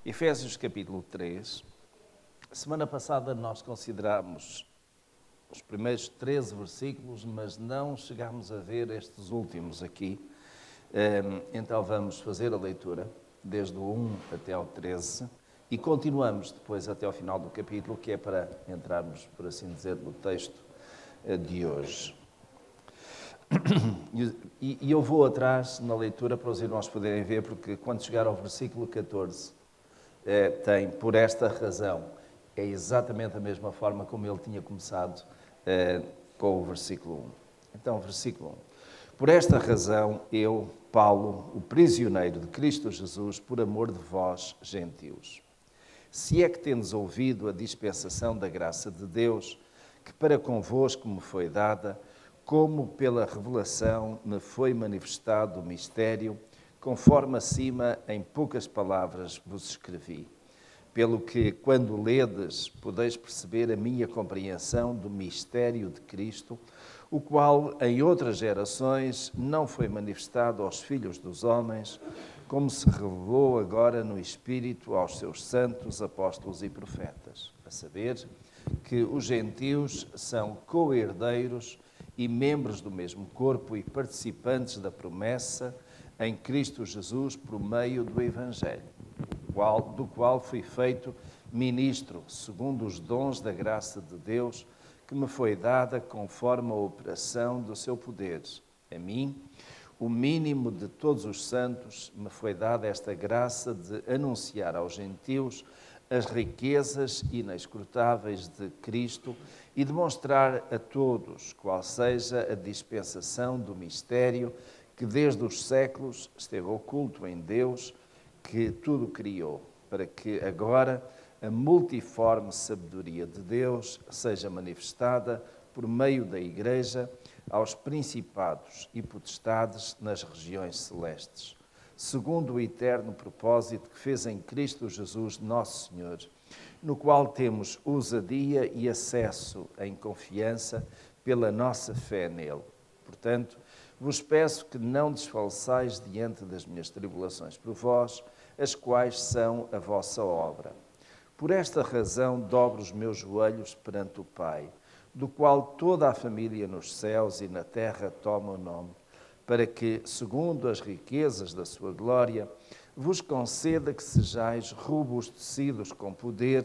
Efésios capítulo 3. Semana passada nós considerámos os primeiros 13 versículos, mas não chegámos a ver estes últimos aqui. Então vamos fazer a leitura desde o 1 até ao 13 e continuamos depois até ao final do capítulo, que é para entrarmos, por assim dizer, no texto de hoje. E eu vou atrás na leitura para os irmãos poderem ver, porque quando chegar ao versículo 14, tem, por esta razão, é exatamente a mesma forma como ele tinha começado com o versículo 1. Então, versículo 1. Por esta razão, eu, Paulo, o prisioneiro de Cristo Jesus, por amor de vós, gentios. Se é que tendes ouvido a dispensação da graça de Deus, que para convosco me foi dada, como pela revelação me foi manifestado o mistério, conforme acima, em poucas palavras, vos escrevi. Pelo que, quando ledes, podeis perceber a minha compreensão do mistério de Cristo, o qual, em outras gerações, não foi manifestado aos filhos dos homens, como se revelou agora no Espírito aos seus santos, apóstolos e profetas, a saber, que os gentios são co-herdeiros e membros do mesmo corpo e participantes da promessa em Cristo Jesus por meio do Evangelho, do qual fui feito ministro, segundo os dons da graça de Deus, que me foi dada conforme a operação do seu poder. A mim, o mínimo de todos os santos, me foi dada esta graça de anunciar aos gentios as riquezas inescrutáveis de Cristo e demonstrar a todos qual seja a dispensação do mistério que desde os séculos esteve oculto em Deus, que tudo criou, para que agora a multiforme sabedoria de Deus seja manifestada por meio da Igreja aos principados e potestades nas regiões celestes, segundo o eterno propósito que fez em Cristo Jesus, nosso Senhor, no qual temos ousadia e acesso em confiança pela nossa fé nele. Portanto, vos peço que não desfaleçais diante das minhas tribulações por vós, as quais são a vossa obra. Por esta razão dobro os meus joelhos perante o Pai, do qual toda a família nos céus e na terra toma o nome, para que, segundo as riquezas da sua glória, vos conceda que sejais robustecidos com poder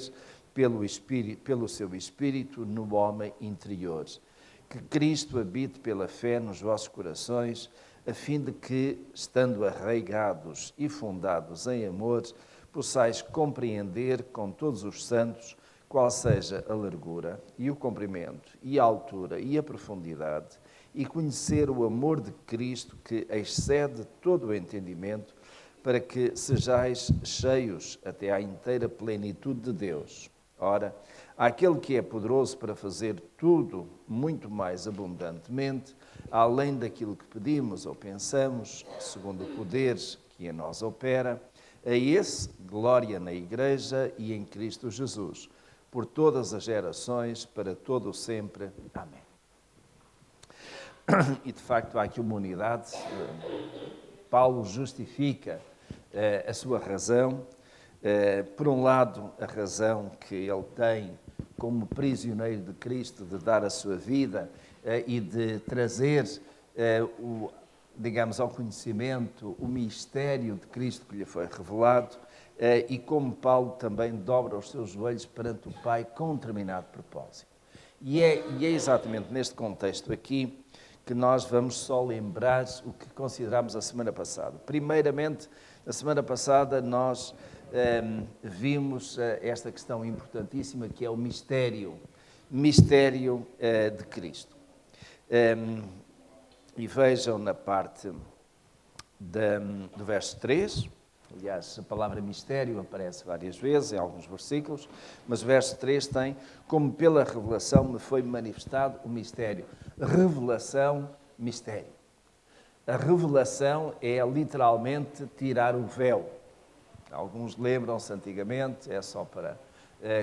pelo seu Espírito no homem interior. Que Cristo habite pela fé nos vossos corações, a fim de que, estando arraigados e fundados em amor, possais compreender com todos os santos qual seja a largura e o comprimento e a altura e a profundidade, e conhecer o amor de Cristo que excede todo o entendimento, para que sejais cheios até à inteira plenitude de Deus. Ora, aquele que é poderoso para fazer tudo muito mais abundantemente, além daquilo que pedimos ou pensamos, segundo o poder que em nós opera, a esse glória na Igreja e em Cristo Jesus, por todas as gerações, para todo o sempre. Amém. E de facto há aqui uma unidade. Paulo justifica a sua razão. Por um lado, a razão que ele tem como prisioneiro de Cristo de dar a sua vida e de trazer, digamos, ao conhecimento o mistério de Cristo que lhe foi revelado, e como Paulo também dobra os seus joelhos perante o Pai com um determinado propósito. E é exatamente neste contexto aqui que nós vamos só lembrar o que considerámos a semana passada. Primeiramente, na semana passada nós vimos esta questão importantíssima que é o mistério de Cristo. E vejam na parte do verso 3, aliás, a palavra mistério aparece várias vezes em alguns versículos, mas o verso 3 tem, como pela revelação me foi manifestado o mistério. Revelação, mistério. A revelação é literalmente tirar o véu. Alguns lembram-se antigamente, é só para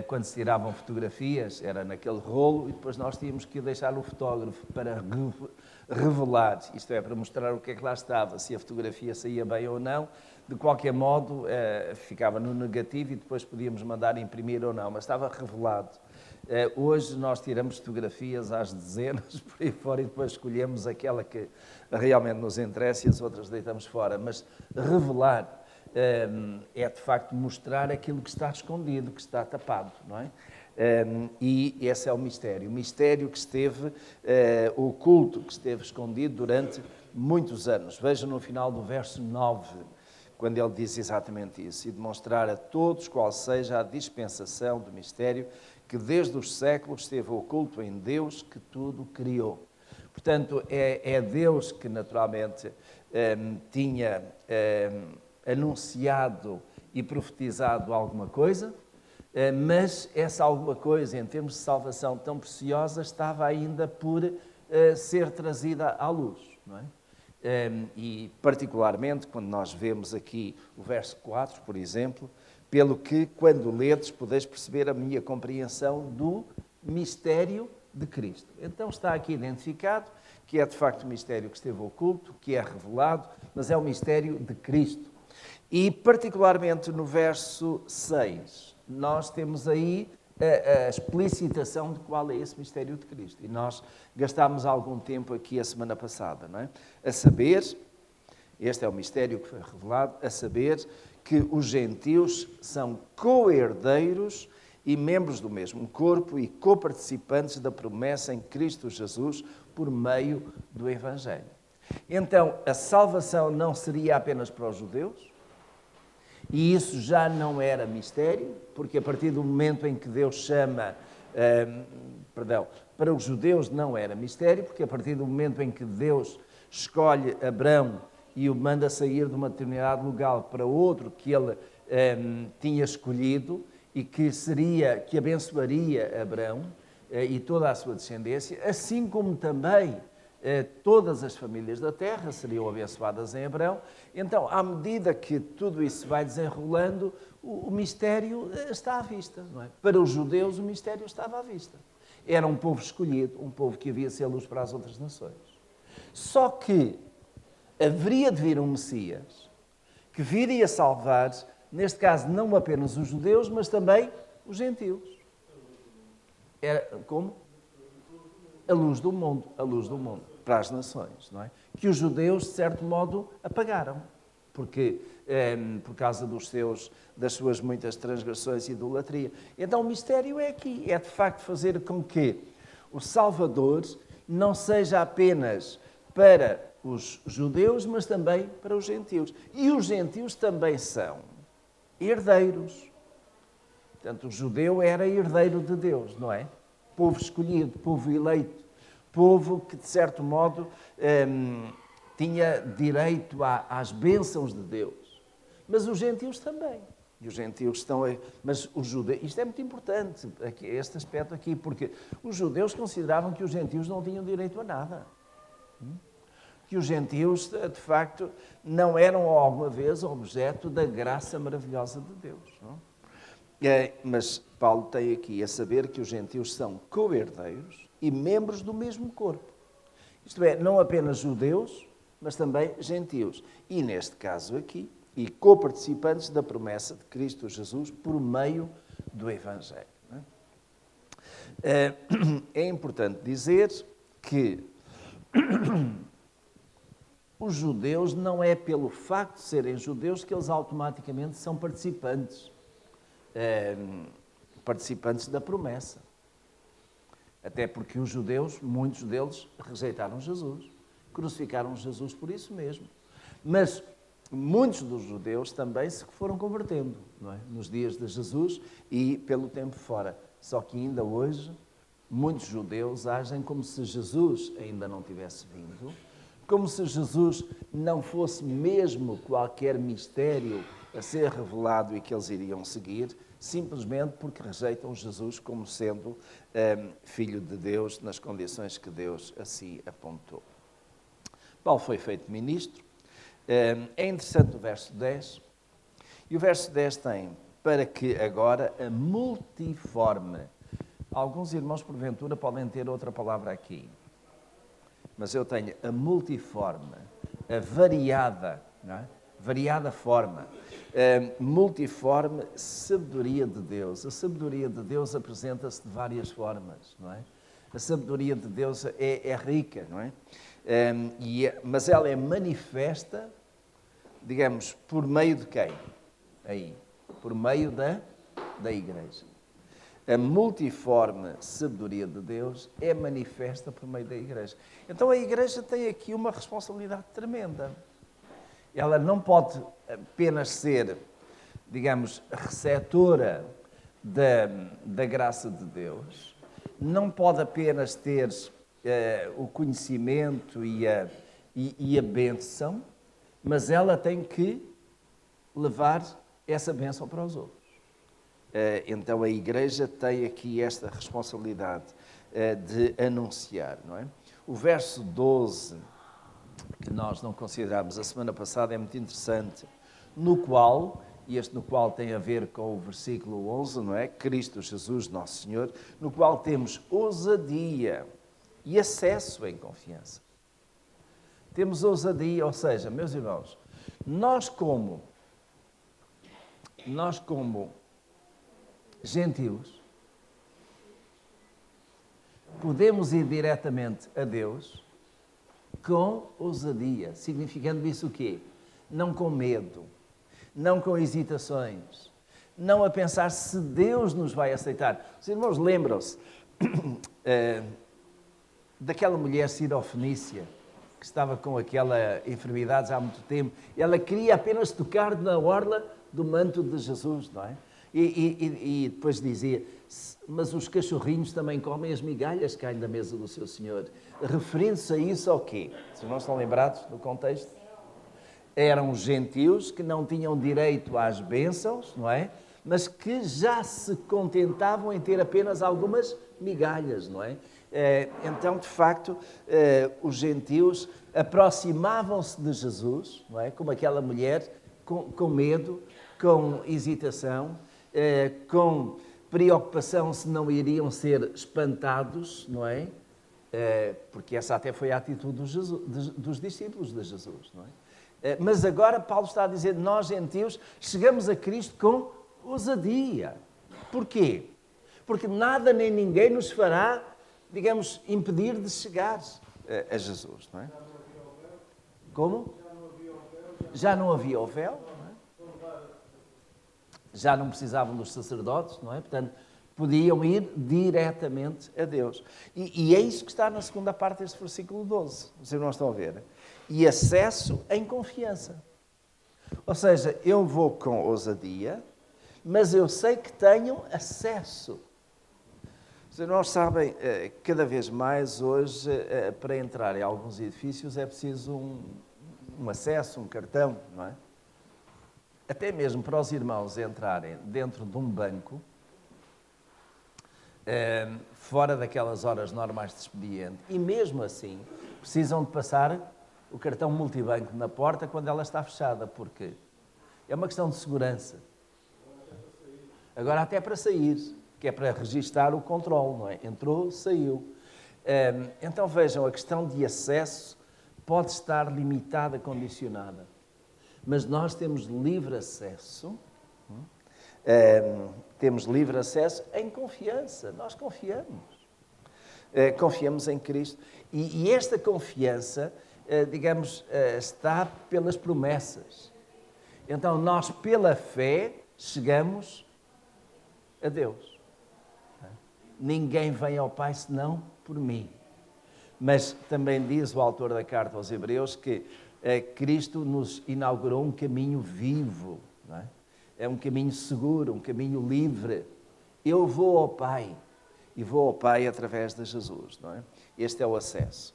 quando se tiravam fotografias, era naquele rolo e depois nós tínhamos que deixar o fotógrafo para revelar, isto é, para mostrar o que é que lá estava, se a fotografia saía bem ou não. de qualquer modo, ficava no negativo e depois podíamos mandar imprimir ou não, mas estava revelado. Hoje nós tiramos fotografias às dezenas por aí fora e depois escolhemos aquela que realmente nos interessa e as outras deitamos fora. Mas revelar é de facto mostrar aquilo que está escondido, que está tapado, não é? E esse é o mistério que esteve oculto, que esteve escondido durante muitos anos. Veja no final do verso 9, quando ele diz exatamente isso, e demonstrar a todos qual seja a dispensação do mistério que desde os séculos esteve oculto em Deus que tudo criou. Portanto, é Deus que naturalmente tinha anunciado e profetizado alguma coisa, mas essa alguma coisa, em termos de salvação tão preciosa, estava ainda por ser trazida à luz, não é? E particularmente quando nós vemos aqui o verso 4, por exemplo, pelo que, quando ledes, podeis perceber a minha compreensão do mistério de Cristo. Então está aqui identificado que é de facto o mistério que esteve oculto, que é revelado, mas é o mistério de Cristo. E particularmente no verso 6, nós temos aí a explicitação de qual é esse mistério de Cristo. E nós gastámos algum tempo aqui a semana passada, não é? A saber, este é o mistério que foi revelado, a saber que os gentios são co-herdeiros e membros do mesmo corpo e coparticipantes da promessa em Cristo Jesus por meio do Evangelho. Então, a salvação não seria apenas para os judeus, e isso já não era mistério, porque a partir do momento em que Deus chama, para os judeus não era mistério, porque a partir do momento em que Deus escolhe Abrão e o manda sair de uma determinado lugar para outro que ele tinha escolhido e que abençoaria Abrão e toda a sua descendência, assim como também todas as famílias da terra seriam abençoadas em Abrão. Então, à medida que tudo isso vai desenrolando, o mistério está à vista, não é? Para os judeus, o mistério estava à vista. Era um povo escolhido, um povo que havia de ser luz para as outras nações. Só que haveria de vir um Messias que viria salvar, neste caso, não apenas os judeus, mas também os gentios. Era como? A luz do mundo, para as nações, não é? Que os judeus, de certo modo, apagaram, porque por causa das suas muitas transgressões e idolatria. Então o mistério é aqui, é de facto fazer com que o Salvador não seja apenas para os judeus, mas também para os gentios. E os gentios também são herdeiros. Portanto, o judeu era herdeiro de Deus, não é? Povo escolhido, povo eleito, povo que, de certo modo, tinha direito às bênçãos de Deus. Mas os gentios também. E os gentios estão... Mas os judeus... Isto é muito importante, este aspecto aqui, porque os judeus consideravam que os gentios não tinham direito a nada. Que os gentios, de facto, não eram alguma vez objeto da graça maravilhosa de Deus. Não? Mas Paulo tem aqui a saber que os gentios são co-herdeiros e membros do mesmo corpo. Isto é, não apenas judeus, mas também gentios. E neste caso aqui, e co-participantes da promessa de Cristo Jesus por meio do Evangelho. É importante dizer que os judeus não é pelo facto de serem judeus que eles automaticamente são participantes da promessa. Até porque os judeus, muitos deles, rejeitaram Jesus, crucificaram Jesus por isso mesmo. Mas muitos dos judeus também se foram convertendo, não é? Nos dias de Jesus e pelo tempo fora. Só que ainda hoje, muitos judeus agem como se Jesus ainda não tivesse vindo, como se Jesus não fosse mesmo qualquer mistério a ser revelado e que eles iriam seguir, simplesmente porque rejeitam Jesus como sendo filho de Deus nas condições que Deus assim apontou. Paulo foi feito ministro. É interessante o verso 10. E o verso 10 tem, para que agora a multiforme... Alguns irmãos, porventura, podem ter outra palavra aqui. Mas eu tenho a multiforme, a variada, não é? variada forma, multiforme sabedoria de Deus. A sabedoria de Deus apresenta-se de várias formas, não é? A sabedoria de Deus é rica, não é? Mas ela é manifesta, digamos, por meio de quem? Aí, por meio da Igreja. A multiforme sabedoria de Deus é manifesta por meio da Igreja. Então a Igreja tem aqui uma responsabilidade tremenda. Ela não pode apenas ser, digamos, receptora da graça de Deus, não pode apenas ter o conhecimento e a bênção, mas ela tem que levar essa bênção para os outros. Então a Igreja tem aqui esta responsabilidade de anunciar, não é? O verso 12, que nós não considerámos a semana passada, é muito interessante, no qual tem a ver com o versículo 11, não é? Cristo Jesus, nosso Senhor, no qual temos ousadia e acesso em confiança. Temos ousadia, ou seja, meus irmãos, nós como gentios, podemos ir diretamente a Deus com ousadia, significando isso o quê? Não com medo, não com hesitações, não a pensar se Deus nos vai aceitar. Os irmãos lembram-se daquela mulher sirofenícia que estava com aquela enfermidade há muito tempo. Ela queria apenas tocar na orla do manto de Jesus, não é? E depois dizia, mas os cachorrinhos também comem as migalhas que caem da mesa do seu Senhor. Referindo-se a isso ao quê? Vocês não estão lembrados do contexto? Eram gentios que não tinham direito às bênçãos, não é? Mas que já se contentavam em ter apenas algumas migalhas, não é? Então, de facto, os gentios aproximavam-se de Jesus, não é? Como aquela mulher, com medo, com hesitação, com preocupação se não iriam ser espantados, não é? Porque essa até foi a atitude dos discípulos de Jesus, não é? Mas agora Paulo está a dizer, nós gentios chegamos a Cristo com ousadia. Porquê? Porque nada nem ninguém nos fará, digamos, impedir de chegar a Jesus, não é? Como? Já não havia o véu, não é? Já não precisavam dos sacerdotes, não é? Portanto, podiam ir diretamente a Deus. E é isso que está na segunda parte deste versículo 12. Vocês não estão a ver? E acesso em confiança. Ou seja, eu vou com ousadia, mas eu sei que tenho acesso. Vocês não sabem, cada vez mais hoje, para entrar em alguns edifícios é preciso um acesso, um cartão, não é? Até mesmo para os irmãos entrarem dentro de um banco, fora daquelas horas normais de expediente, e mesmo assim precisam de passar o cartão multibanco na porta quando ela está fechada, porque é uma questão de segurança. Agora até para sair, que é para registar o controle, não é? Entrou, saiu. Então vejam, a questão de acesso pode estar limitada, condicionada, mas nós temos livre acesso, em confiança, nós confiamos. Confiamos em Cristo. E esta confiança, digamos, está pelas promessas. Então, nós, pela fé, chegamos a Deus. Ninguém vem ao Pai senão por mim. Mas também diz o autor da carta aos Hebreus que Cristo nos inaugurou um caminho vivo, não é? É um caminho seguro, um caminho livre. Eu vou ao Pai, e vou ao Pai através de Jesus, não é? Este é o acesso.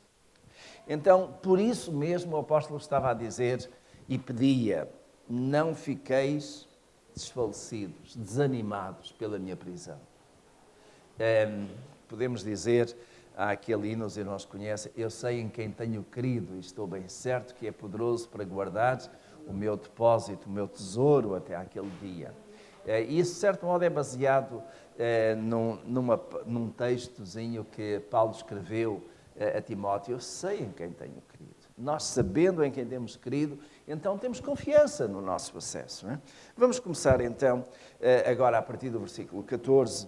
Então, por isso mesmo o apóstolo estava a dizer e pedia, não fiqueis desfalecidos, desanimados pela minha prisão. Podemos dizer, há aquele hino, os irmãos conhecem, eu sei em quem tenho crido e estou bem certo que é poderoso para guardar o meu depósito, o meu tesouro até aquele dia. Isso, de certo modo, é baseado num textozinho que Paulo escreveu a Timóteo. Eu sei em quem tenho crido. Nós, sabendo em quem temos crido, então temos confiança no nosso acesso. Não é? Vamos começar então, agora a partir do versículo 14.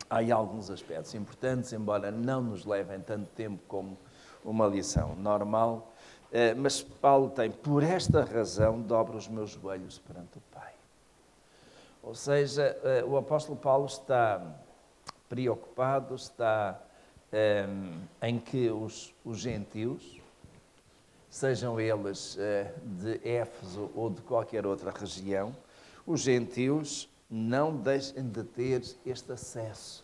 Há aí alguns aspectos importantes, embora não nos levem tanto tempo como uma lição normal. Mas Paulo tem, por esta razão, dobro os meus joelhos perante o Pai. Ou seja, o apóstolo Paulo está preocupado, está em que os gentios, sejam eles de Éfeso ou de qualquer outra região, os gentios não deixem de ter este acesso,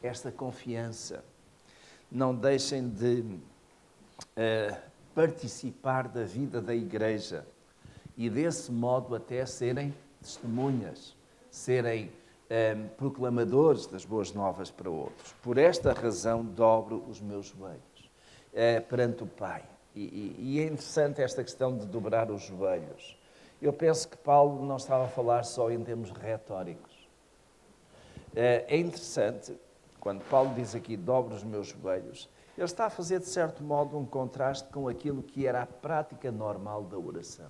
esta confiança, não deixem de participar da vida da igreja e desse modo até serem testemunhas, serem proclamadores das boas novas para outros. Por esta razão dobro os meus joelhos perante o Pai. E é interessante esta questão de dobrar os joelhos. Eu penso que Paulo não estava a falar só em termos retóricos. É interessante, quando Paulo diz aqui, dobro os meus joelhos, ele está a fazer, de certo modo, um contraste com aquilo que era a prática normal da oração.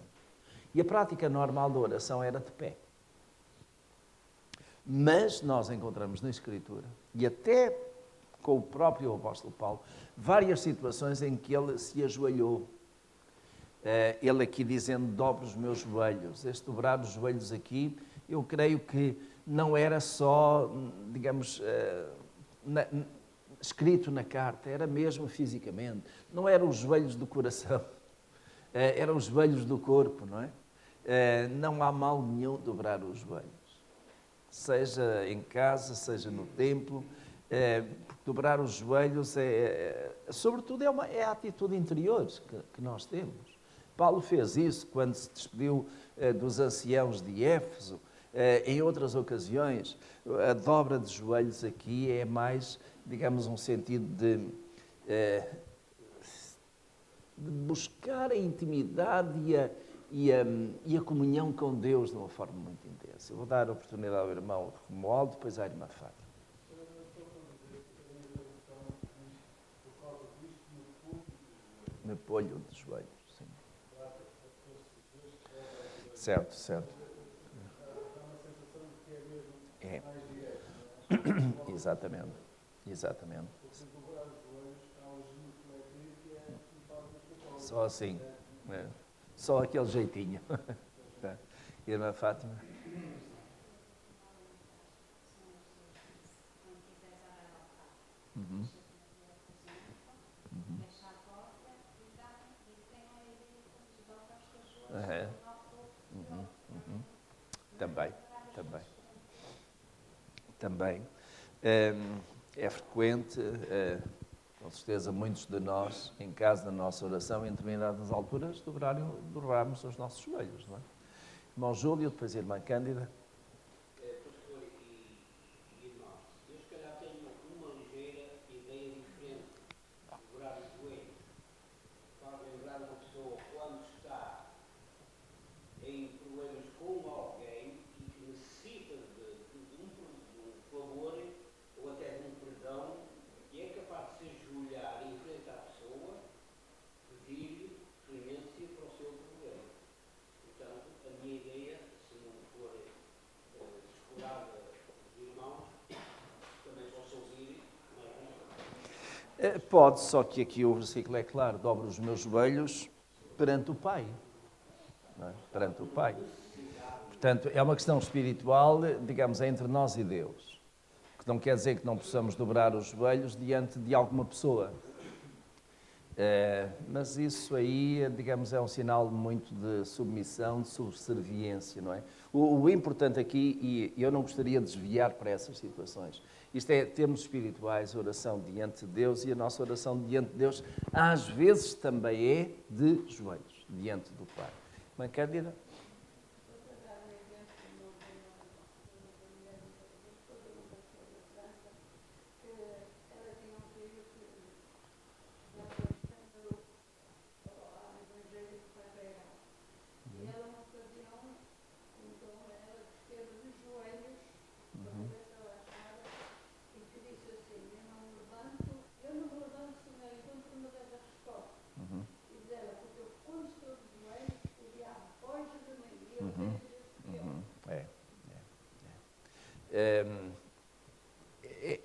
E a prática normal da oração era de pé. Mas nós encontramos na Escritura, e até com o próprio apóstolo Paulo, várias situações em que ele se ajoelhou. Ele aqui dizendo, dobro os meus joelhos. Este dobrar os joelhos aqui, eu creio que não era só, digamos, escrito na carta, era mesmo fisicamente. Não eram os joelhos do coração, eram os joelhos do corpo, não é? Não há mal nenhum dobrar os joelhos. Seja em casa, seja no templo, porque dobrar os joelhos sobretudo, é a atitude interior que nós temos. Paulo fez isso quando se despediu dos anciãos de Éfeso. Em outras ocasiões, a dobra de joelhos aqui é mais, digamos, um sentido de buscar a intimidade e a comunhão com Deus de uma forma muito intensa. Eu vou dar a oportunidade ao irmão Romualdo, depois à irmã Fátima. Me ponho de joelhos, sim. Certo, certo. É. Exatamente, exatamente. Só assim, só aquele jeitinho. Irmã Fátima? Uhum. Uhum. Uhum. Uhum. Também. É frequente, com certeza, muitos de nós, em casa, na nossa oração, em determinadas alturas, dobrarmos os nossos joelhos, não é? Irmão Júlio, depois a irmã Cândida. Pastor e irmãos, eu se calhar tenho uma ligeira ideia diferente de dobrar os joelhos. Para lembrar uma pessoa quando está em problemas com alguém e que necessita de um favor ou até de um perdão, e é capaz de se ajoelhar em frente à pessoa, pedir clemência para o seu problema. Portanto, a minha ideia, se não for descurada dos irmãos, também posso ouvir mais. Pode, só que aqui o versículo é claro, dobro os meus joelhos perante o Pai. Não é? Perante o Pai. Portanto, é uma questão espiritual, digamos, entre nós e Deus. Que não quer dizer que não possamos dobrar os joelhos diante de alguma pessoa. Mas isso aí, digamos, é um sinal muito de submissão, de subserviência, não é? O importante aqui, e eu não gostaria de desviar para essas situações, isto é termos espirituais, oração diante de Deus, e a nossa oração diante de Deus, às vezes também é de joelhos, diante do Pai. Mãe Cândida?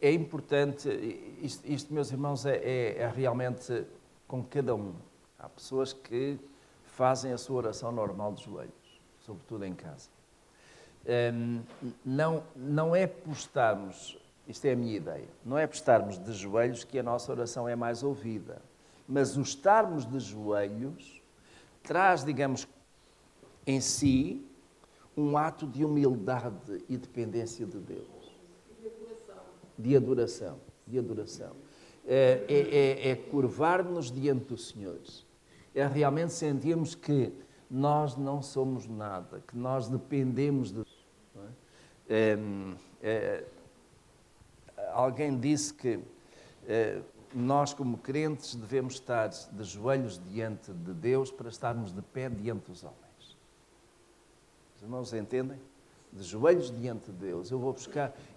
é importante, isto, meus irmãos, é realmente com cada um. Há pessoas que fazem a sua oração normal de joelhos, sobretudo em casa. Não é por estarmos, isto é a minha ideia, não é por estarmos de joelhos que a nossa oração é mais ouvida, mas o estarmos de joelhos traz, digamos, em si um ato de humildade e dependência de Deus. De adoração. É curvar-nos diante do Senhor. É realmente sentirmos que nós não somos nada, que nós dependemos de Deus. Alguém disse que nós, como crentes, devemos estar de joelhos diante de Deus para estarmos de pé diante dos homens. Os irmãos entendem? De joelhos diante de Deus.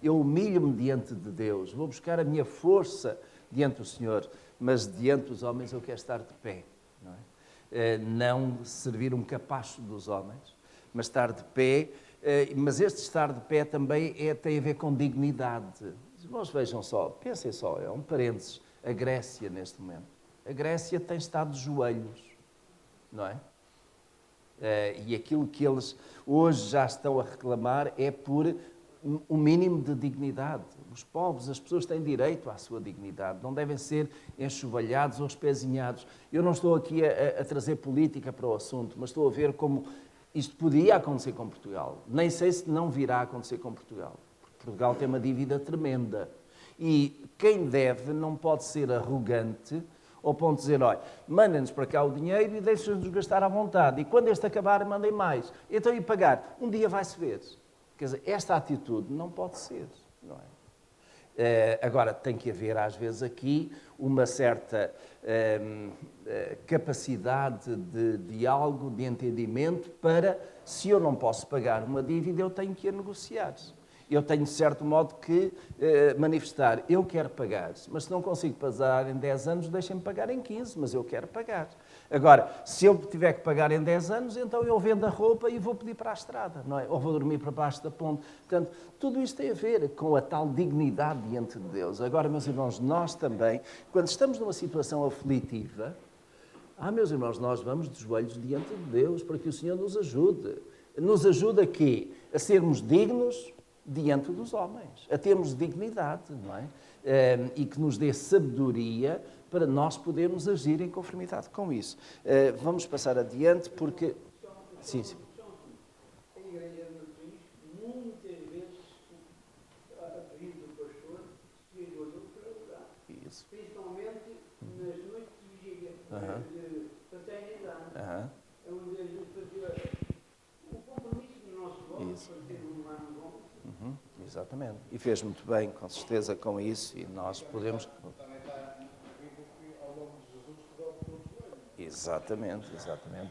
Eu humilho-me diante de Deus, vou buscar a minha força diante do Senhor, mas diante dos homens eu quero estar de pé. Não é? Não servir um capacho dos homens, mas estar de pé. Mas este estar de pé também tem a ver com dignidade. Os irmãos vejam só, pensem só, é um parênteses, a Grécia neste momento. A Grécia tem estado de joelhos, não é? E aquilo que eles hoje já estão a reclamar é por um mínimo de dignidade. Os povos, as pessoas têm direito à sua dignidade, não devem ser enxovalhados ou espezinhados. Eu não estou aqui a trazer política para o assunto, mas estou a ver como isto podia acontecer com Portugal. Nem sei se não virá a acontecer com Portugal. Porque Portugal tem uma dívida tremenda. E quem deve não pode ser arrogante ao ponto de dizer, olha, mandem-nos para cá o dinheiro e deixem-nos gastar à vontade. E quando este acabar, mandem mais. Então, e pagar? Um dia vai-se ver. Quer dizer, esta atitude não pode ser, não é? Agora, tem que haver, às vezes, aqui uma certa capacidade de diálogo, de entendimento, para, se eu não posso pagar uma dívida, eu tenho que a negociar. Eu tenho, de certo modo, que manifestar, eu quero pagar, mas se não consigo pagar em 10 anos, deixem-me pagar em 15, mas eu quero pagar. Agora, se eu tiver que pagar em 10 anos, então eu vendo a roupa e vou pedir para a estrada, não é? Ou vou dormir para baixo da ponte. Portanto, tudo isto tem a ver com a tal dignidade diante de Deus. Agora, meus irmãos, nós também, quando estamos numa situação aflitiva, meus irmãos, nós vamos de joelhos diante de Deus para que o Senhor nos ajude. Nos ajude a quê? A sermos dignos diante dos homens, a termos dignidade, não é? E que nos dê sabedoria para nós podermos agir em conformidade com isso. Vamos passar adiante porque... Sim. A igreja matriz, muitas vezes, a pedido do pastor, se ajoelhou para orar. Isso. Principalmente nas noites de vigília, de paternidade. Onde a gente fazia o compromisso do nosso voto para ter um ano bom. Exatamente. E fez muito bem, com certeza, com isso, e nós podemos... Também está incluído que ao nome de Jesus se dobra todo o joelho. Exatamente.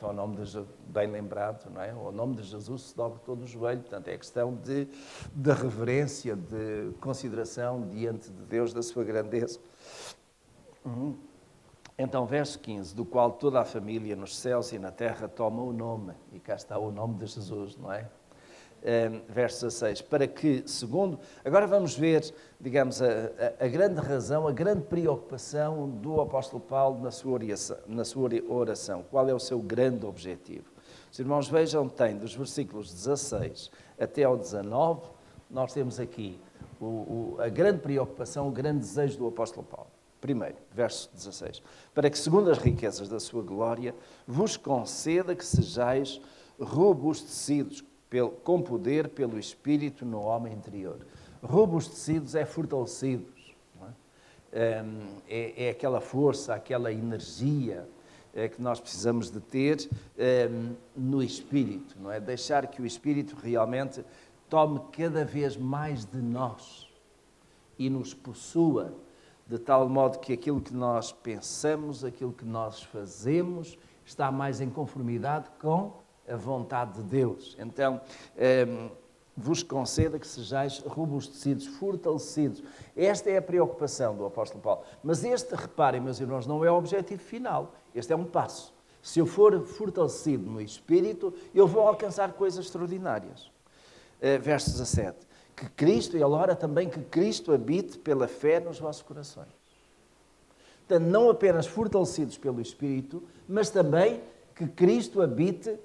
Ao nome de Jesus, bem lembrado, não é? Ao nome de Jesus se dobra todo o joelho. Portanto, é questão de reverência, de consideração diante de Deus, da sua grandeza. Então, verso 15, do qual toda a família nos céus e na terra toma o nome. E cá está o nome de Jesus, não é? Verso 16, para que, segundo... Agora vamos ver, digamos, a grande razão, a grande preocupação do apóstolo Paulo na sua oração. Qual é o seu grande objetivo? Os irmãos vejam, tem dos versículos 16 até ao 19, nós temos aqui a grande preocupação, o grande desejo do apóstolo Paulo. Primeiro, verso 16, para que, segundo as riquezas da sua glória, vos conceda que sejais robustecidos, com poder pelo Espírito no homem interior. Robustecidos é fortalecidos. Não é? É aquela força, aquela energia que nós precisamos de ter no Espírito. Não é? Deixar que o Espírito realmente tome cada vez mais de nós e nos possua, de tal modo que aquilo que nós pensamos, aquilo que nós fazemos, está mais em conformidade com a vontade de Deus. Então, vos conceda que sejais robustecidos, fortalecidos. Esta é a preocupação do apóstolo Paulo. Mas reparem, meus irmãos, não é o objetivo final. Este é um passo. Se eu for fortalecido no Espírito, eu vou alcançar coisas extraordinárias. Verso 17. Que Cristo, e ele ora também que Cristo habite pela fé nos vossos corações. Portanto, não apenas fortalecidos pelo Espírito, mas também que Cristo habite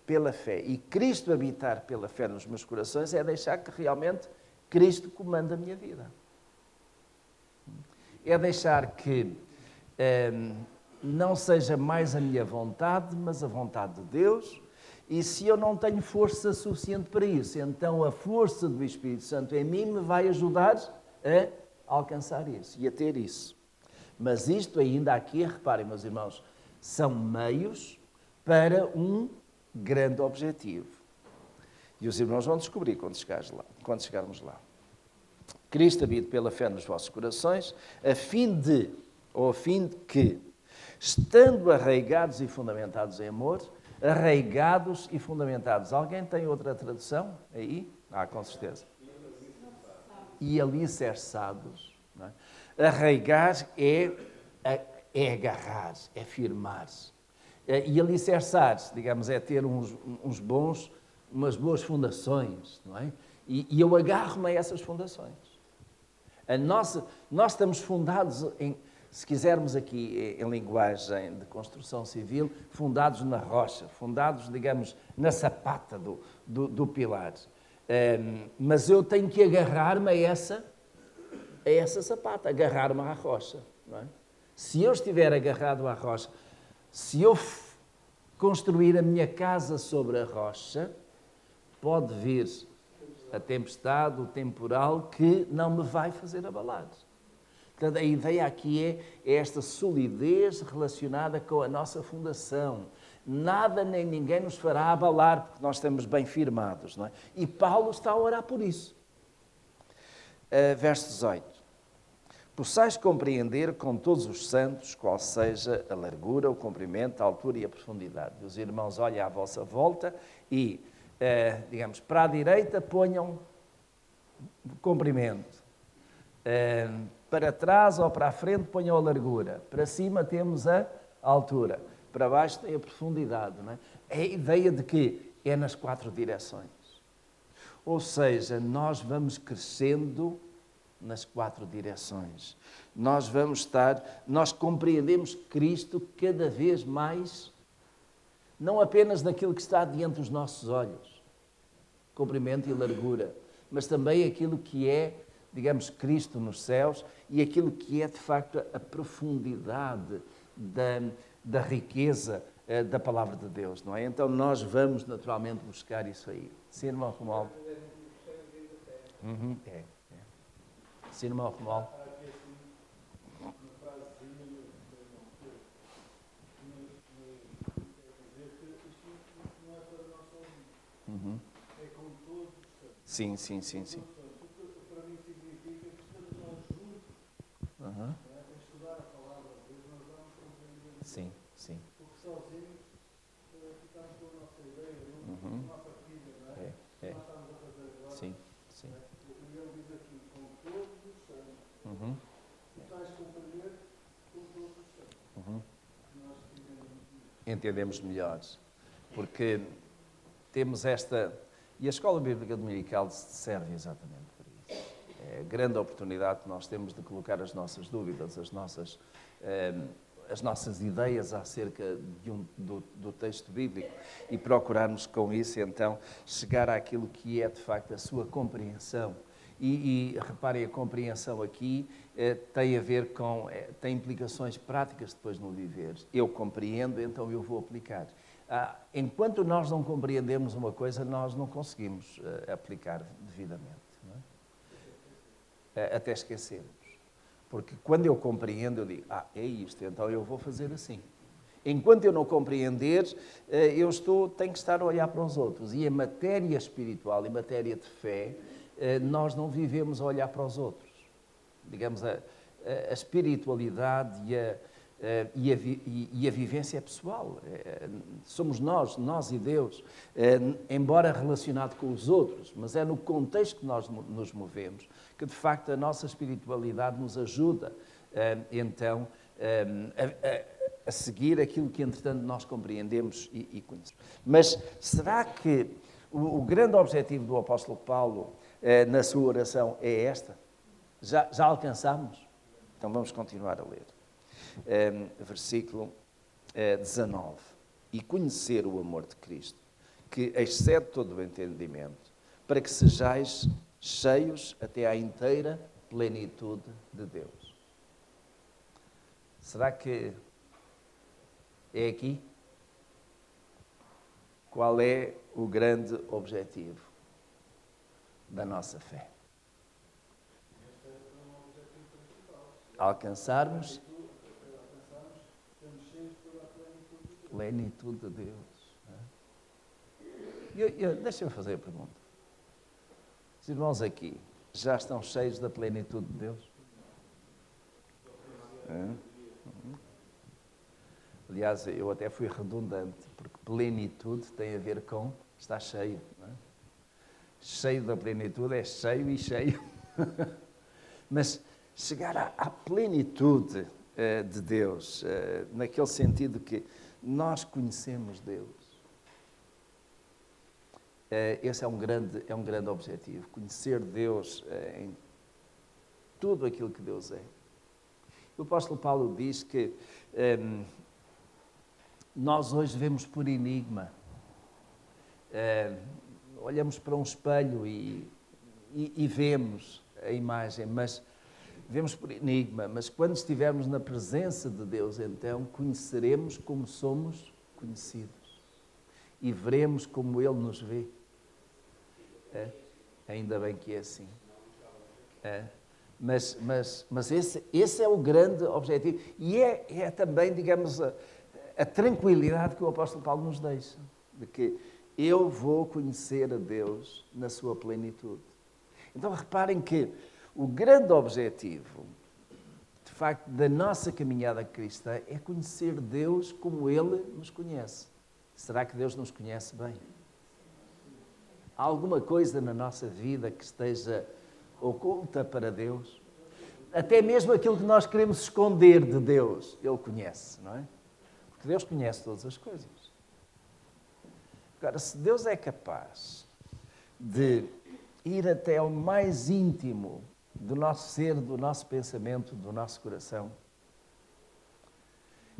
pela fé. E Cristo habitar pela fé nos meus corações é deixar que realmente Cristo comanda a minha vida. É deixar que não seja mais a minha vontade, mas a vontade de Deus. E se eu não tenho força suficiente para isso, então a força do Espírito Santo em mim me vai ajudar a alcançar isso e a ter isso. Mas isto ainda aqui, reparem, meus irmãos, são meios para um grande objetivo. E os irmãos vão descobrir quando chegarmos lá. Cristo habite pela fé nos vossos corações, a fim de que, estando arraigados e fundamentados em amor, arraigados e fundamentados. Alguém tem outra tradução aí? Com certeza. E alicerçados. Não é? Arraigar é agarrar, é firmar. E alicerçar, digamos, é ter umas boas fundações. Não é? E eu agarro-me a essas fundações. Nós estamos fundados se quisermos aqui em linguagem de construção civil, fundados na rocha, fundados, digamos, na sapata do pilar. Mas eu tenho que agarrar-me a essa sapata, agarrar-me à rocha. Não é? Se eu estiver agarrado à rocha, se eu construir a minha casa sobre a rocha, pode vir a tempestade, o temporal, que não me vai fazer abalar. Portanto, a ideia aqui é esta solidez relacionada com a nossa fundação. Nada nem ninguém nos fará abalar, porque nós estamos bem firmados. Não é? E Paulo está a orar por isso. Verso 18. Possais compreender com todos os santos qual seja a largura, o comprimento, a altura e a profundidade. Os irmãos olhem à vossa volta e, digamos, para a direita ponham comprimento. Para trás ou para a frente ponham a largura. Para cima temos a altura. Para baixo tem a profundidade. Não é? É a ideia de que é nas 4 direções. Ou seja, nós vamos crescendo nas 4 direções. Nós compreendemos Cristo cada vez mais, não apenas naquilo que está diante dos nossos olhos, comprimento e largura, mas também aquilo que é, digamos, Cristo nos céus e aquilo que é, de facto, a profundidade da riqueza da palavra de Deus, não é? Então, nós vamos, naturalmente, buscar isso aí. Sim, irmão Romualdo? É. Sim, irmão Romualdo? Sim. Para mim significa que estamos nós juntos a estudar a palavra de Deus, nós vamos compreender. Sim. Porque sozinhos ficamos com a nossa ideia, uma partilha, não é? Nós estamos a fazer agora. Sim. E ele diz aqui, com todos os santos. E estás a compreender com todos os santos. Nós Entendemos melhor, porque temos esta... E a Escola Bíblica Dominical serve exatamente para isso. É a grande oportunidade que nós temos de colocar as nossas dúvidas, as nossas ideias acerca do texto bíblico e procurarmos com isso, então, chegar àquilo que é, de facto, a sua compreensão. E reparem, a compreensão aqui tem a ver com... tem implicações práticas depois no viver. Eu compreendo, então eu vou aplicar. Enquanto nós não compreendemos uma coisa, nós não conseguimos aplicar devidamente. Não é? Até esquecermos. Porque quando eu compreendo, eu digo, é isto, então eu vou fazer assim. Enquanto eu não compreender, tenho que estar a olhar para os outros. E em matéria espiritual, em matéria de fé, nós não vivemos a olhar para os outros. Digamos, a espiritualidade e a vivência é pessoal. Somos nós e Deus, embora relacionado com os outros, mas é no contexto que nós nos movemos, que de facto a nossa espiritualidade nos ajuda, então, a seguir aquilo que entretanto nós compreendemos e conhecemos. Mas será que o grande objetivo do apóstolo Paulo na sua oração é esta? Já alcançamos? Então vamos continuar a ler. Versículo 19. E conhecer o amor de Cristo, que excede todo o entendimento, para que sejais cheios até à inteira plenitude de Deus. Será que é aqui? Qual é o grande objetivo da nossa fé? Alcançarmos plenitude de Deus. Deixa-me fazer a pergunta. Os irmãos aqui já estão cheios da plenitude de Deus? Aliás, eu até fui redundante, porque plenitude tem a ver com estar cheio. Não é? Cheio da plenitude é cheio e cheio. Mas chegar à plenitude de Deus, naquele sentido que nós conhecemos Deus, esse é um grande objetivo. Conhecer Deus em tudo aquilo que Deus é. O apóstolo Paulo diz que nós hoje vemos por enigma. Olhamos para um espelho e vemos a imagem, mas vemos por enigma. Mas quando estivermos na presença de Deus, então conheceremos como somos conhecidos e veremos como Ele nos vê. Ainda bem que é assim. Mas esse é o grande objetivo. E é também, digamos, a tranquilidade que o apóstolo Paulo nos deixa, de que eu vou conhecer a Deus na sua plenitude. Então reparem que o grande objetivo, de facto, da nossa caminhada cristã é conhecer Deus como Ele nos conhece. Será que Deus nos conhece bem? Há alguma coisa na nossa vida que esteja oculta para Deus? Até mesmo aquilo que nós queremos esconder de Deus, Ele conhece, não é? Porque Deus conhece todas as coisas. Agora, se Deus é capaz de ir até ao mais íntimo do nosso ser, do nosso pensamento, do nosso coração,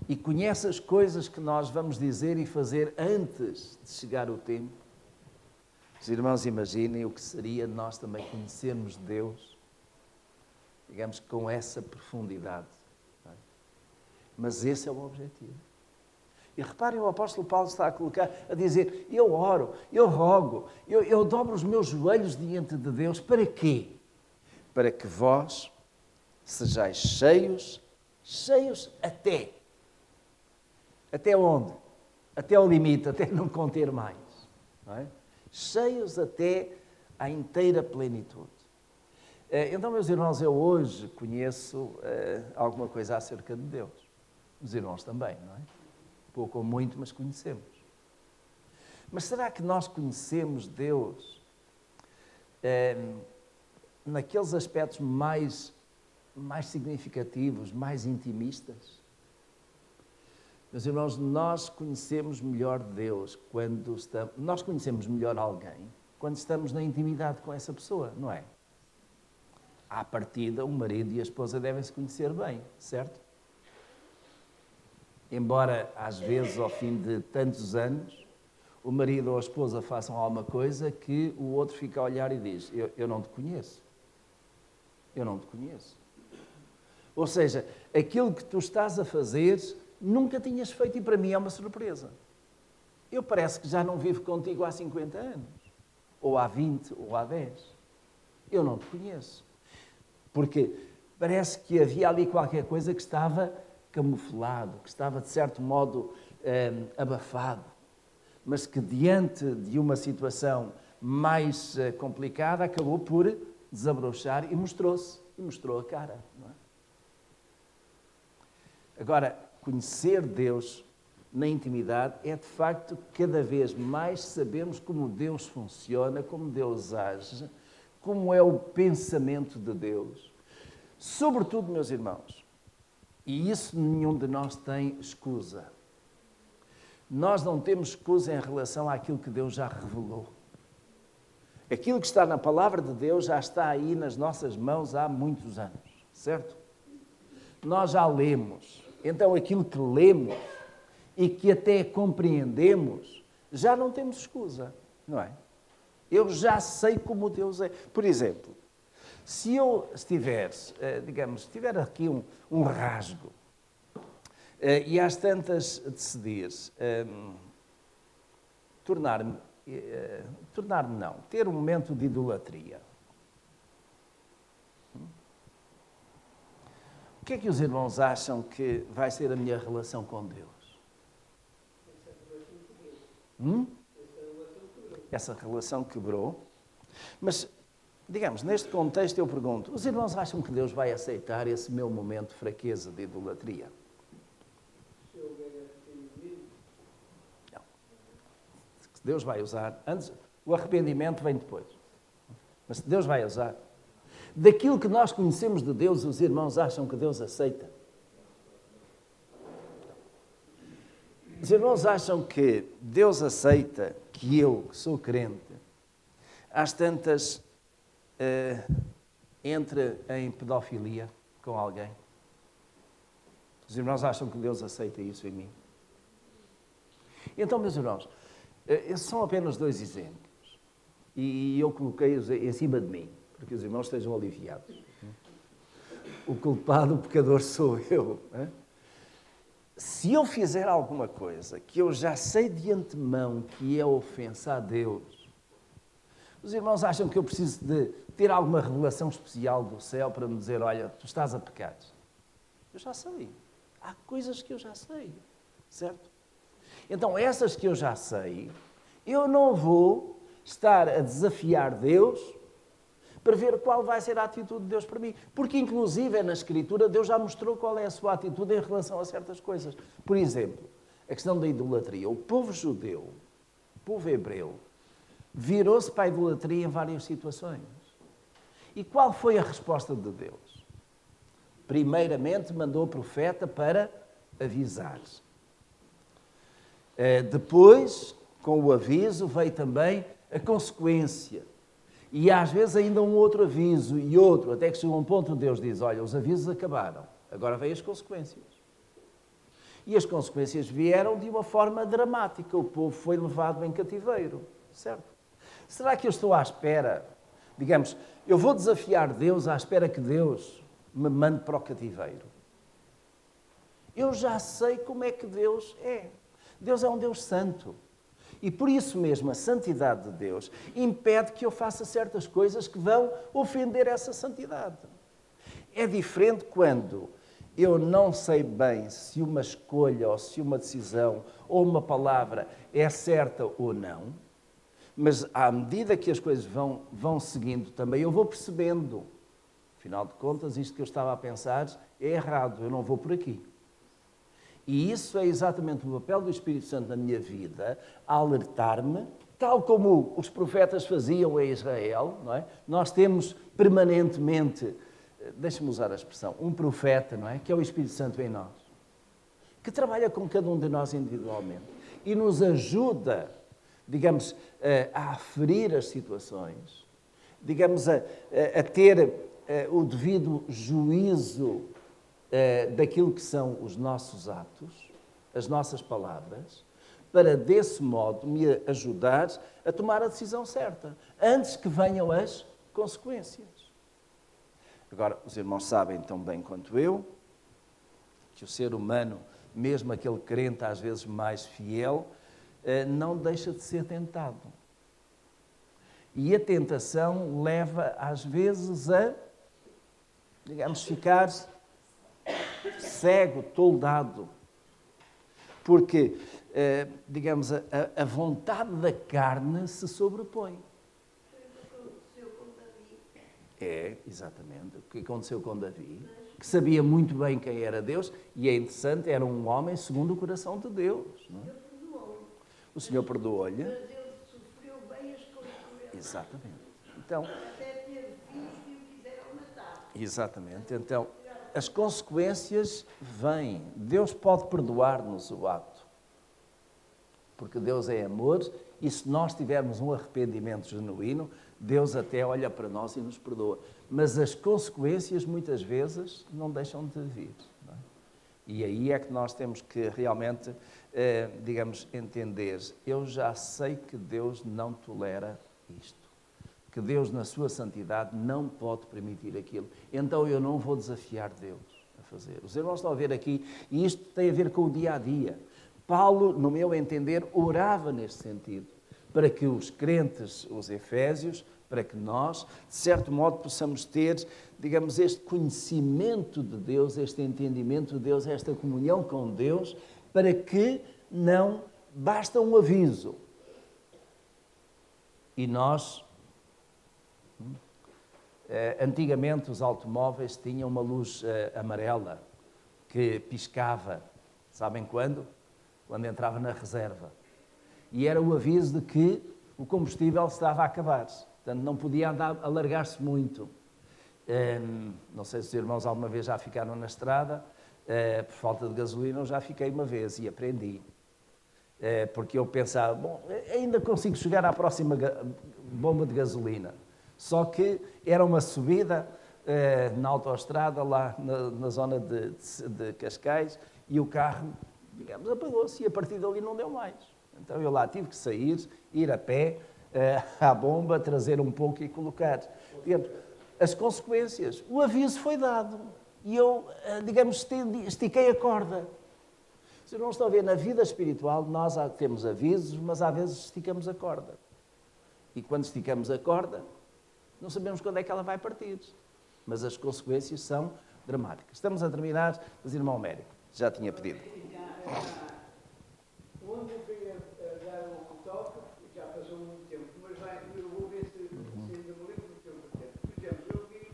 e conhece as coisas que nós vamos dizer e fazer antes de chegar o tempo, os irmãos imaginem o que seria nós também conhecermos Deus, digamos, com essa profundidade. Não é? Mas esse é o objetivo. E reparem, o apóstolo Paulo está a dizer, eu oro, eu rogo, eu dobro os meus joelhos diante de Deus. Para quê? Para que vós sejais cheios até. Até onde? Até ao limite, até não conter mais. Não é? Cheios até à inteira plenitude. Então, meus irmãos, eu hoje conheço alguma coisa acerca de Deus. Os irmãos também, não é? Pouco ou muito, mas conhecemos. Mas será que nós conhecemos Deus naqueles aspectos mais significativos, mais intimistas? Meus irmãos, nós conhecemos melhor Deus quando estamos... Nós conhecemos melhor alguém quando estamos na intimidade com essa pessoa, não é? À partida, o marido e a esposa devem se conhecer bem, certo? Embora, às vezes, ao fim de tantos anos, o marido ou a esposa façam alguma coisa que o outro fica a olhar e diz, eu não te conheço. Eu não te conheço. Ou seja, aquilo que tu estás a fazer, nunca tinhas feito e para mim é uma surpresa. Eu parece que já não vivo contigo há 50 anos, ou há 20, ou há 10. Eu não te conheço. Porque parece que havia ali qualquer coisa que estava camuflado, que estava, de certo modo, abafado, mas que, diante de uma situação mais complicada, acabou por desabrochar e mostrou-se, e mostrou a cara. Não é? Agora, conhecer Deus na intimidade é, de facto, cada vez mais sabermos como Deus funciona, como Deus age, como é o pensamento de Deus. Sobretudo, meus irmãos, e isso nenhum de nós tem escusa. Nós não temos escusa em relação àquilo que Deus já revelou. Aquilo que está na palavra de Deus já está aí nas nossas mãos há muitos anos, certo? Nós já lemos. Então, aquilo que lemos e que até compreendemos, já não temos escusa, não é? Eu já sei como Deus é. Por exemplo, se eu estiver, tiver aqui um rasgo e às tantas decidir ter um momento de idolatria, o que é que os irmãos acham que vai ser a minha relação com Deus? Essa relação quebrou. Mas, digamos, neste contexto eu pergunto, os irmãos acham que Deus vai aceitar esse meu momento de fraqueza, de idolatria? Não. Deus vai usar, antes, o arrependimento vem depois. Mas se Deus vai usar, daquilo que nós conhecemos de Deus, os irmãos acham que Deus aceita? Os irmãos acham que Deus aceita que eu, que sou crente, às tantas, entre em pedofilia com alguém? Os irmãos acham que Deus aceita isso em mim? Então, meus irmãos, esses são apenas 2 exemplos. E eu coloquei-os em cima de mim, para que os irmãos estejam aliviados. O culpado, o pecador sou eu. Se eu fizer alguma coisa que eu já sei de antemão que é ofensa a Deus, os irmãos acham que eu preciso de ter alguma revelação especial do céu para me dizer, olha, tu estás a pecar? Eu já sei. Há coisas que eu já sei, certo? Então, essas que eu já sei, eu não vou estar a desafiar Deus para ver qual vai ser a atitude de Deus para mim. Porque, inclusive, na Escritura, Deus já mostrou qual é a sua atitude em relação a certas coisas. Por exemplo, a questão da idolatria. O povo judeu, o povo hebreu, virou-se para a idolatria em várias situações. E qual foi a resposta de Deus? Primeiramente, mandou o profeta para avisar. Depois, com o aviso, veio também a consequência. E às vezes ainda um outro aviso e outro, até que chegou um ponto onde Deus diz, olha, os avisos acabaram, agora vêm as consequências. E as consequências vieram de uma forma dramática, o povo foi levado em cativeiro, certo? Será que eu estou à espera, digamos, eu vou desafiar Deus à espera que Deus me mande para o cativeiro? Eu já sei como é que Deus é. Deus é um Deus santo. E por isso mesmo a santidade de Deus impede que eu faça certas coisas que vão ofender essa santidade. É diferente quando eu não sei bem se uma escolha ou se uma decisão ou uma palavra é certa ou não, mas à medida que as coisas vão seguindo também, eu vou percebendo. Afinal de contas, isto que eu estava a pensar é errado, eu não vou por aqui. E isso é exatamente o papel do Espírito Santo na minha vida, a alertar-me, tal como os profetas faziam em Israel, não é? Nós temos permanentemente, deixa-me usar a expressão, um profeta, não é? Que é o Espírito Santo em nós, que trabalha com cada um de nós individualmente e nos ajuda, digamos, a aferir as situações, digamos, a ter o devido juízo daquilo que são os nossos atos, as nossas palavras, para desse modo me ajudar a tomar a decisão certa, antes que venham as consequências. Agora, os irmãos sabem tão bem quanto eu que o ser humano, mesmo aquele crente às vezes mais fiel, não deixa de ser tentado. E a tentação leva às vezes a, digamos, ficar cego, toldado, porque, digamos, a vontade da carne se sobrepõe. É, exatamente, o que aconteceu com Davi, que sabia muito bem quem era Deus, e é interessante, era um homem segundo o coração de Deus. Não é? O Senhor perdoou-lhe. Mas ele sofreu bem as consequências. Exatamente. Então, Até ter filhos que o quiseram matar. exatamente. Então, as consequências vêm. Deus pode perdoar-nos o ato. Porque Deus é amor e se nós tivermos um arrependimento genuíno, Deus até olha para nós e nos perdoa. Mas as consequências, muitas vezes, não deixam de vir. Não é? E aí é que nós temos que realmente, digamos, entender. Eu já sei que Deus não tolera isto. Que Deus, na sua santidade, não pode permitir aquilo. Então eu não vou desafiar Deus a fazer. Os irmãos estão a ver aqui, e isto tem a ver com o dia a dia. Paulo, no meu entender, orava neste sentido, para que os crentes, os efésios, para que nós, de certo modo, possamos ter, digamos, este conhecimento de Deus, este entendimento de Deus, esta comunhão com Deus, para que não basta um aviso. E nós, antigamente os automóveis tinham uma luz amarela que piscava, sabem quando? Quando entrava na reserva. E era o aviso de que o combustível estava a acabar. Portanto, não podia alargar-se muito. Não sei se os irmãos alguma vez já ficaram na estrada, por falta de gasolina. Eu já fiquei uma vez e aprendi. Porque eu pensava, bom, ainda consigo chegar à próxima bomba de gasolina. Só que era uma subida na autoestrada, lá na zona de Cascais, e o carro, digamos, apagou-se e a partir dali não deu mais. Então eu lá tive que sair, ir a pé à bomba, trazer um pouco e colocar. Digamos, as consequências. O aviso foi dado e eu, digamos, estiquei a corda. Se não estão a ver, na vida espiritual nós temos avisos, mas às vezes esticamos a corda. E quando esticamos a corda, não sabemos quando é que ela vai partir. Mas as consequências são dramáticas. Estamos a terminar, mas irmão Américo, já tinha pedido. Onde eu fui a dar um toque, já passou muito tempo, mas eu vou ver se ainda me lembro do tempo. Por exemplo, eu vi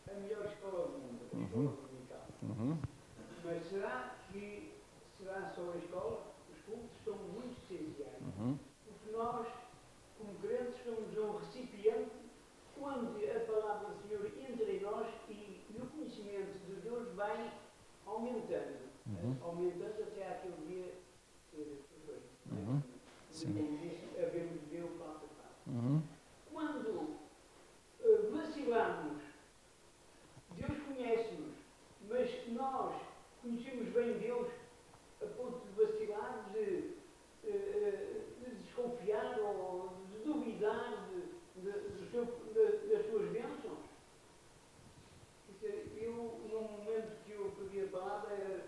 a melhor escola do mundo, a escola dominical. Mas será só a escola? Os cultos são muito essenciais. Porque nós, como crentes, somos um recipiente onde a palavra do Senhor entra em nós e o conhecimento de Deus vai aumentando. Aumentando até aquele dia como disse, havemos de ver o passo a passo. Quando vacilamos, Deus conhece-nos, mas nós conhecemos bem Deus a ponto de vacilar, de desconfiar ou de duvidar das suas bênçãos. Eu, no momento que eu pedi a palavra, era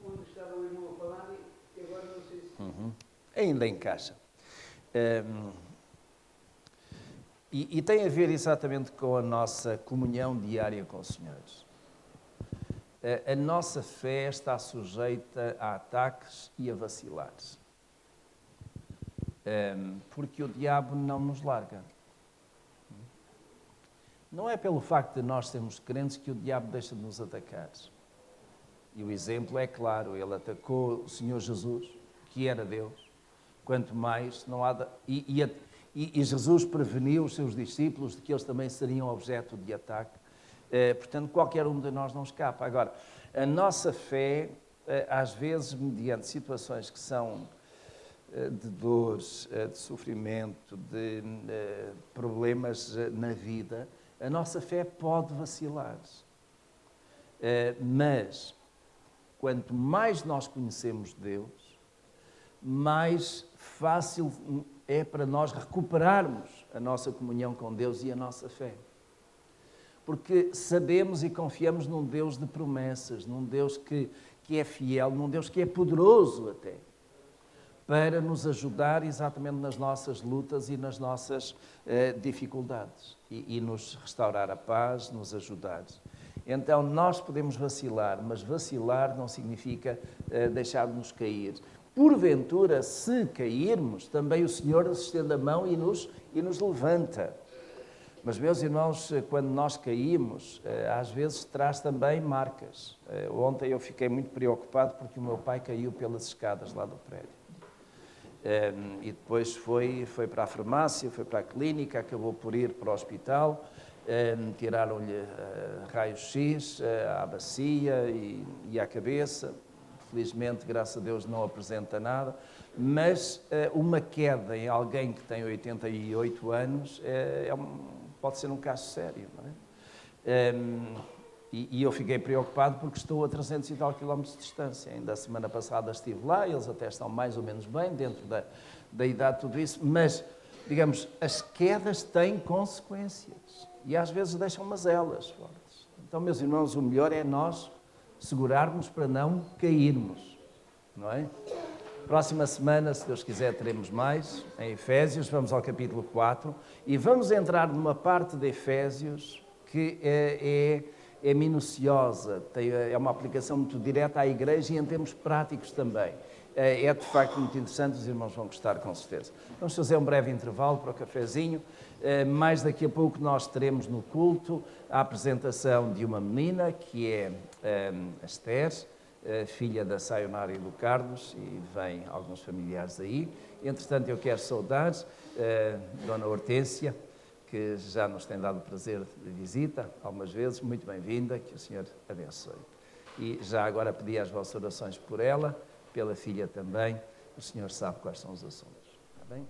onde estava o irmão a falar e agora não sei se... Ainda encaixa. E tem a ver exatamente com a nossa comunhão diária com o Senhor. A nossa fé está sujeita a ataques e a vacilares. Porque o diabo não nos larga. Não é pelo facto de nós sermos crentes que o diabo deixa de nos atacar. E o exemplo é claro, ele atacou o Senhor Jesus, que era Deus, quanto mais não há... E Jesus preveniu os seus discípulos de que eles também seriam objeto de ataque. Portanto, qualquer um de nós não escapa. Agora, a nossa fé, às vezes, mediante situações que são de dores, de sofrimento, de problemas na vida, a nossa fé pode vacilar. Mas, quanto mais nós conhecemos Deus, mais fácil é para nós recuperarmos a nossa comunhão com Deus e a nossa fé. Porque sabemos e confiamos num Deus de promessas, num Deus que é fiel, num Deus que é poderoso até, para nos ajudar exatamente nas nossas lutas e nas nossas dificuldades e nos restaurar a paz, nos ajudar. Então, nós podemos vacilar, mas vacilar não significa deixar-nos cair. Porventura, se cairmos, também o Senhor nos estende a mão e nos levanta. Mas, meus irmãos, quando nós caímos, às vezes traz também marcas. Ontem eu fiquei muito preocupado porque o meu pai caiu pelas escadas lá do prédio. E depois foi para a farmácia, foi para a clínica, acabou por ir para o hospital, tiraram-lhe raios-x à bacia e à cabeça. felizmente, graças a Deus, não apresenta nada, mas uma queda em alguém que tem 88 anos pode ser um caso sério, não é? E eu fiquei preocupado porque estou a 300 e tal quilómetros de distância. Ainda a semana passada estive lá, eles até estão mais ou menos bem dentro da idade de tudo isso, mas, digamos, as quedas têm consequências e às vezes deixam mazelas fortes. Então, meus irmãos, o melhor é nós segurarmos para não cairmos, não é? Próxima semana, se Deus quiser, teremos mais em Efésios, vamos ao capítulo 4 e vamos entrar numa parte de Efésios que é minuciosa, é uma aplicação muito direta à igreja e em termos práticos também. É de facto muito interessante, os irmãos vão gostar com certeza. Vamos fazer um breve intervalo para o cafezinho. Mais daqui a pouco nós teremos no culto a apresentação de uma menina que é a Esther, filha da Sayonara e do Carlos, e vêm alguns familiares aí. Entretanto, eu quero saudar Dona Hortência, que já nos tem dado o prazer de visita algumas vezes. Muito bem-vinda, que o Senhor abençoe. E já agora pedi as vossas orações por ela, pela filha também. O Senhor sabe quais são os assuntos. Está bem?